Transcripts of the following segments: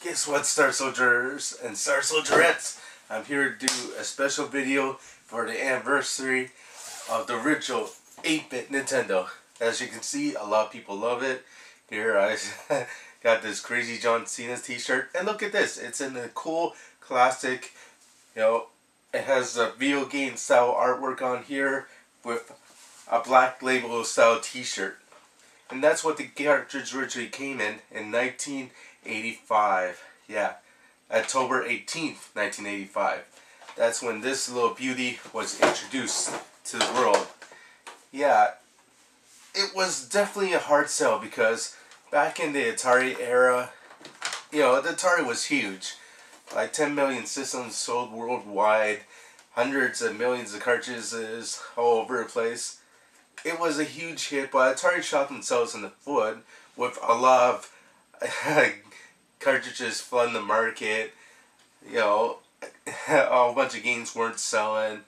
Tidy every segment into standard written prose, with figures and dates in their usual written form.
Guess what, Star Soldiers and Star Soldierettes? I'm here to do a special video for the anniversary of the original 8-bit Nintendo. As you can see, a lot of people love it. Here I got this Crazy John Cena t-shirt, and look at this. It's in a cool classic, it has a video game style artwork on here with a Black Label style t-shirt. And that's what the cartridge originally came in 1985. Yeah, October 18th, 1985. That's when this little beauty was introduced to the world. Yeah, it was definitely a hard sell because back in the Atari era, the Atari was huge. Like 10 million systems sold worldwide, hundreds of millions of cartridges all over the place. It was a huge hit, but Atari shot themselves in the foot with a lot of cartridges flooding the market. A whole bunch of games weren't selling.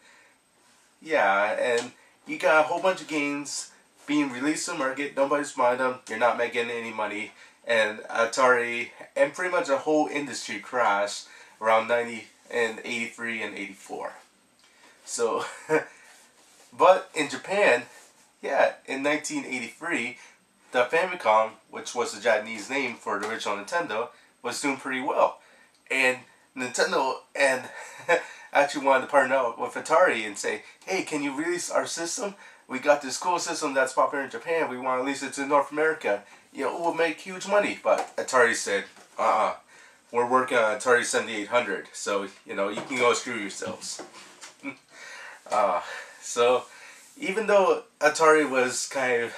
Yeah, and you got a whole bunch of games being released to the market. Nobody's buying them. You're not making any money. And Atari and pretty much the whole industry crashed around 83 and 84. So, but in Japan, yeah, in 1983, the Famicom, which was the Japanese name for the original Nintendo, was doing pretty well. And Nintendo actually wanted to partner up with Atari and say, hey, can you release our system? We got this cool system that's popular in Japan. We want to release it to North America. We'll make huge money. But Atari said, we're working on Atari 7800. So, you can go screw yourselves. So, even though Atari was kind of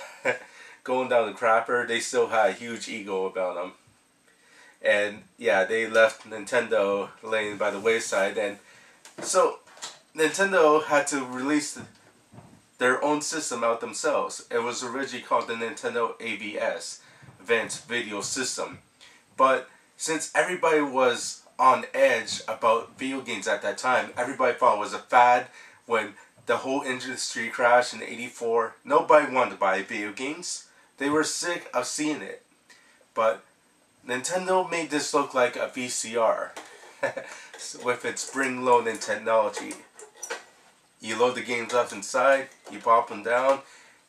going down the crapper, they still had a huge ego about them. And yeah, they left Nintendo laying by the wayside. And so Nintendo had to release their own system out themselves. It was originally called the Nintendo AVS, Advanced Video System. But since everybody was on edge about video games at that time, everybody thought it was a fad. When the whole industry crashed in '84, nobody wanted to buy video games. They were sick of seeing it. But Nintendo made this look like a VCR with its spring-loading technology. You load the games up inside, you pop them down,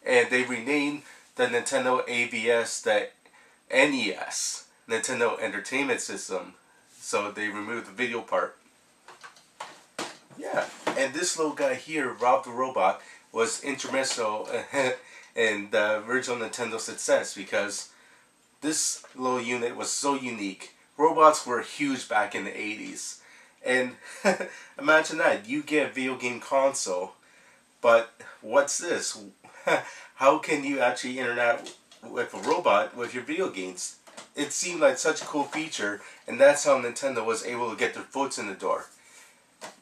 and they renamed the Nintendo AVS the NES, Nintendo Entertainment System. So they removed the video part. Yeah, and this little guy here, Rob the Robot, was instrumental in the original Nintendo success because this little unit was so unique. Robots were huge back in the 80s. And imagine that, you get a video game console, but what's this? How can you actually interact with a robot with your video games? It seemed like such a cool feature, and that's how Nintendo was able to get their foot in the door.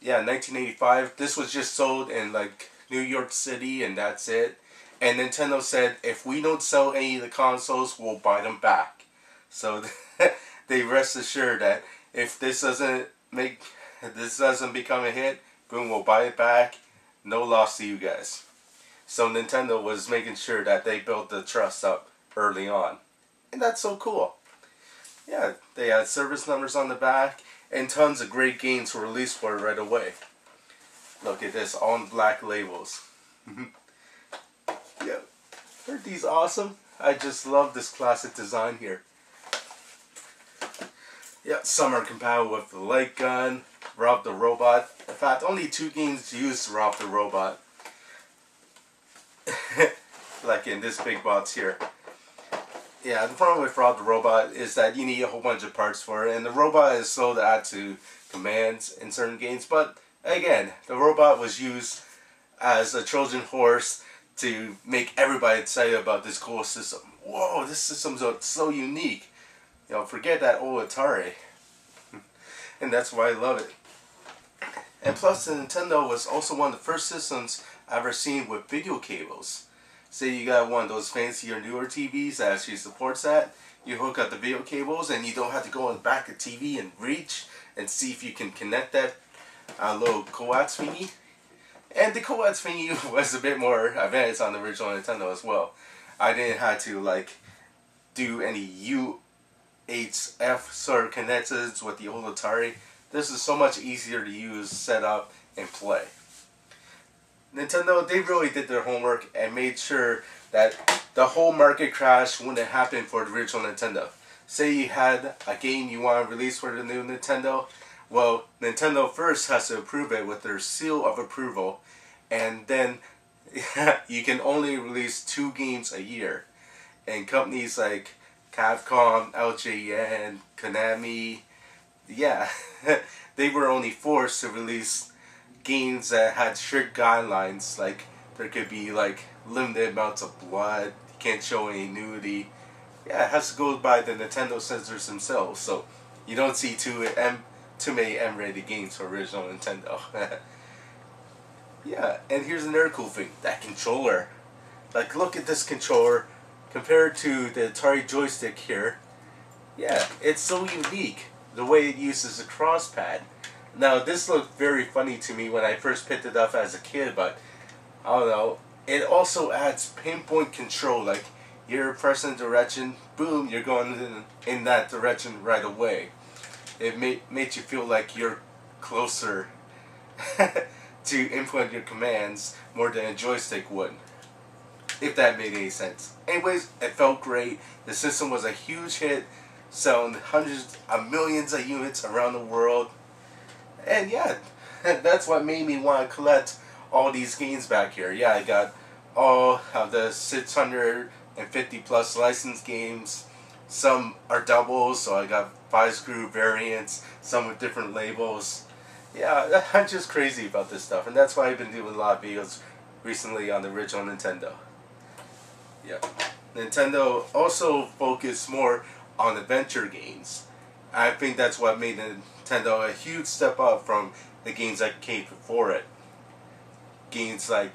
Yeah, 1985, this was just sold in like New York City, and that's it. And Nintendo said, if we don't sell any of the consoles, we'll buy them back. So they rest assured that if this doesn't become a hit, boom, we'll buy it back. No loss to you guys. So Nintendo was making sure that they built the trust up early on. And that's so cool. Yeah, they had service numbers on the back, and tons of great games were released for it right away. Look at this, all in black labels. Yeah, aren't these awesome? I just love this classic design here. Yeah, some are compatible with the light gun, Rob the Robot. In fact, only 2 games use Rob the Robot. Like in this big box here. Yeah, the problem with Rob the Robot is that you need a whole bunch of parts for it, and the robot is slow to add to commands in certain games. But again, the robot was used as a Trojan horse to make everybody excited about this cool system. Whoa, this system's so unique. Forget that old Atari. And that's why I love it. And plus, the Nintendo was also one of the first systems I've ever seen with video cables. Say you got one of those fancier newer TVs that actually supports that. You hook up the video cables and you don't have to go in the back of the TV and reach and see if you can connect that little coax thingy. And the coax thingy was a bit more advanced on the original Nintendo as well. I didn't have to like do any its F sort of connected with the old Atari. This is so much easier to use, set up, and play. Nintendo, they really did their homework and made sure that the whole market crash wouldn't happen for the original Nintendo. Say you had a game you want to release for the new Nintendo, well, Nintendo first has to approve it with their seal of approval, and then you can only release 2 games a year. And companies like Capcom, LJN, Konami, yeah, they were only forced to release games that had strict guidelines, like there could be like limited amounts of blood, you can't show any nudity. Yeah, it has to go by the Nintendo censors themselves, so you don't see too many M-rated games for original Nintendo. Yeah, and here's another cool thing, that controller. Like, look at this controller compared to the Atari joystick here. Yeah, it's so unique, the way it uses a cross pad. Now, this looked very funny to me when I first picked it up as a kid, but I don't know. It also adds pinpoint control, like you're pressing a direction, boom, you're going in that direction right away. It makes you feel like you're closer to input your commands more than a joystick would, if that made any sense. Anyways, it felt great. The system was a huge hit, selling hundreds of millions of units around the world. And yeah, that's what made me want to collect all these games back here. Yeah, I got all of the 650 plus licensed games. Some are doubles, so I got 5-screw variants, some with different labels. Yeah, I'm just crazy about this stuff, and that's why I've been doing a lot of videos recently on the original Nintendo. Yeah. Nintendo also focused more on adventure games. I think that's what made Nintendo a huge step up from the games that came before it. Games like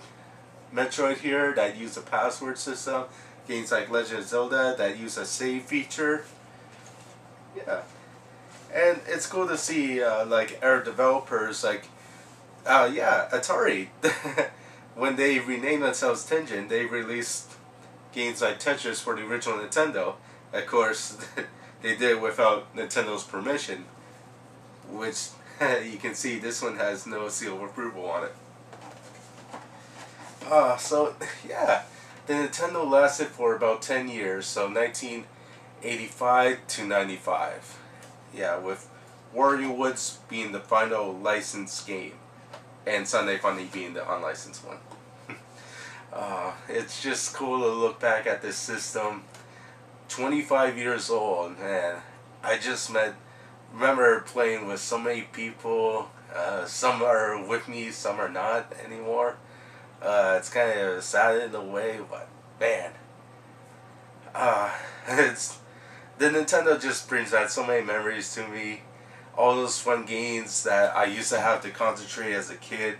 Metroid here that use a password system. Games like Legend of Zelda that use a save feature. Yeah. And it's cool to see like our developers like, yeah, Atari. When they renamed themselves Tengen, they released games like Tetris for the original Nintendo. Of course, they did it without Nintendo's permission, which you can see this one has no seal of approval on it. So yeah, the Nintendo lasted for about 10 years, so 1985 to 95. Yeah, with Wario Woods being the final licensed game, and Sunday Funny being the unlicensed one. It's just cool to look back at this system. 25 years old, man. I just remember playing with so many people. Some are with me, some are not anymore. It's kind of sad in a way, but man, it's the Nintendo just brings back so many memories to me. All those fun games that I used to have to concentrate as a kid.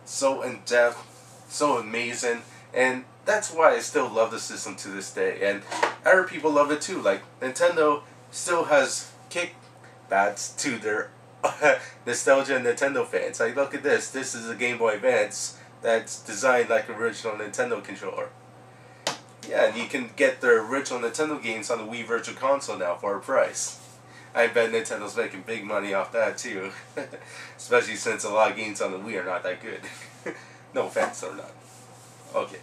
So in depth, so amazing, and that's why I still love the system to this day. And other people love it too. Like Nintendo still has kickbacks to their nostalgia Nintendo fans. Like, look at this. This is a Game Boy Advance that's designed like an original Nintendo controller. Yeah, and you can get their original Nintendo games on the Wii Virtual Console now for a price. I bet Nintendo's making big money off that too. Especially since a lot of games on the Wii are not that good. No offense, they're not. Okay.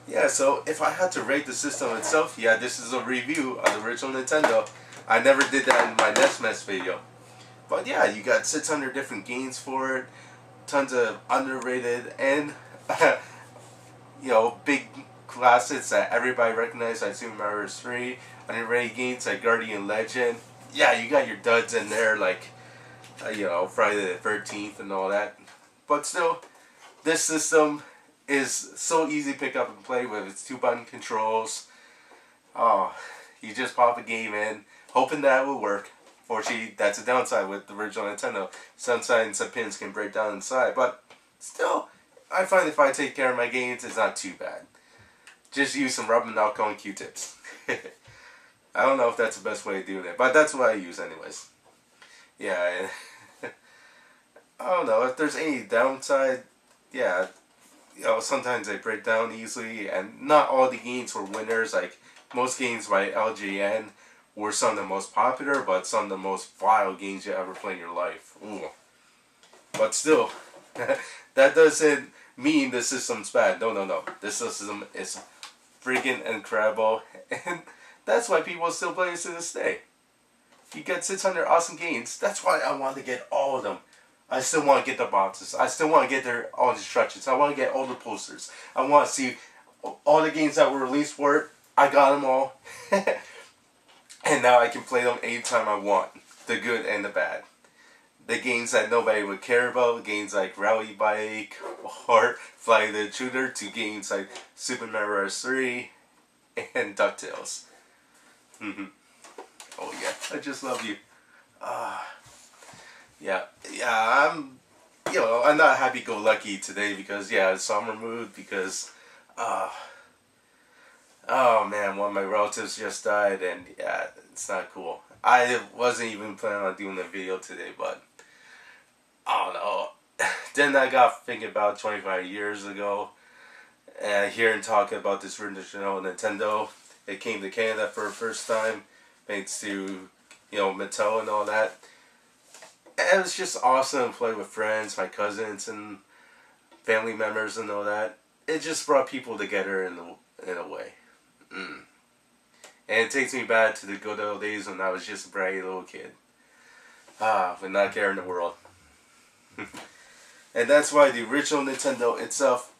Yeah, so if I had to rate the system itself, yeah, this is a review of the original Nintendo. I never did that in my NES Mess video. But yeah, you got 600 different games for it. Tons of underrated and, you know, big classics that everybody recognizes, like Super Mario 3. Underrated games like Guardian Legend. Yeah, you got your duds in there, like, you know, Friday the 13th and all that. But still, this system is so easy to pick up and play with. It's 2-button controls. Oh, you just pop a game in, hoping that it will work. Fortunately, that's a downside with the original Nintendo. Sometimes some pins can break down inside, but still, I find if I take care of my games, it's not too bad. Just use some rubbing alcohol and Q-tips. I don't know if that's the best way of doing it, but that's what I use anyways. Yeah, I don't know if there's any downside. Yeah, you know, sometimes they break down easily, and not all the games were winners. Like most games by LJN were some of the most popular, but some of the most vile games you ever play in your life. Ooh. But still, that doesn't mean the system's bad. No, no, no. This system is freaking incredible, and that's why people still play it to this day. You get 600 awesome games. That's why I want to get all of them. I still want to get the boxes. I still want to get all the instructions. I want to get all the posters. I want to see all the games that were released for it. I got them all. And now I can play them anytime I want. The good and the bad. The games that nobody would care about. Games like Rally Bike or Fly the Intruder. To games like Super Mario Bros. 3 and DuckTales. Oh yeah, I just love you. Yeah, I'm not happy-go-lucky today because, yeah, it's summer mood because, oh man, one of my relatives just died, and yeah, it's not cool. I wasn't even planning on doing a video today, but, I don't know. Then I got thinking about 25 years ago, and hearing talking about this original Nintendo. It came to Canada for the first time, thanks to, Mattel and all that. And it was just awesome to play with friends, my cousins, and family members and all that. It just brought people together in a way. And it takes me back to the good old days when I was just a bratty little kid. With not caring the world. And that's why the original Nintendo itself,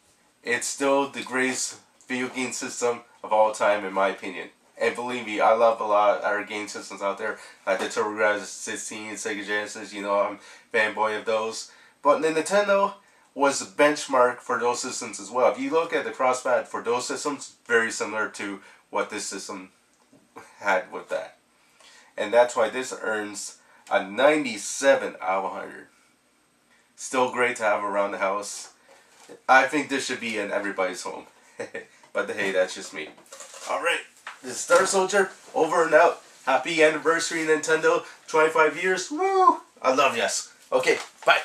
it's still the greatest video game system of all time, in my opinion. And believe me, I love a lot of other game systems out there, like the TurboGrafx 16, Sega Genesis, I'm a fanboy of those. But the Nintendo was the benchmark for those systems as well. If you look at the crosspad for those systems, very similar to what this system had with that. And that's why this earns a 97 out of 100. Still great to have around the house. I think this should be in everybody's home. But hey, that's just me. Alright. This is Star Soldier, over and out. Happy anniversary, Nintendo. 25 years. Woo! I love yous. Okay, bye.